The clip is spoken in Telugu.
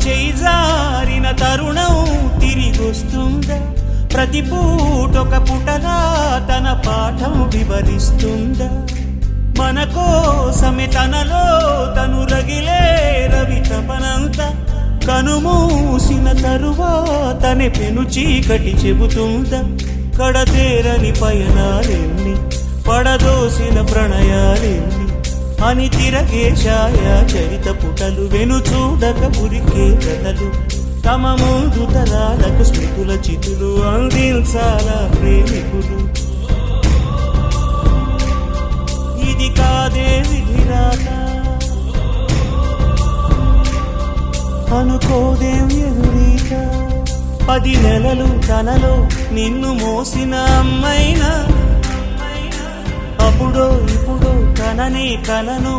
చేయి జారిన తరుణం తిరిగొస్తుందా? ప్రతి పూటొక పుటలా తన పాఠం వివరిస్తుందా? మన కోసమే తనలో తను రగిలే రవి తపనంత కనుమూసిన తరువాతనే పెను చీకటి చెబుతుందా? కడతేరని పయనాలెన్ని పడదోసిన ప్రణయాలెన్ని అని తిరగే ఛాయా చరిత పుటలు వెను చూడక ఉరికే కథలు తమ ముందు తరాలకు స్మృతుల చితులు అందించాలా ప్రేమికులు. ఇది కాదే విధిరాత అనుకోదేం ఎదురీత. 10 నెలలు తనలో నిన్ను మోసిన అమ్మైనా అప్పుడో ఇప్పుడో కనని కలను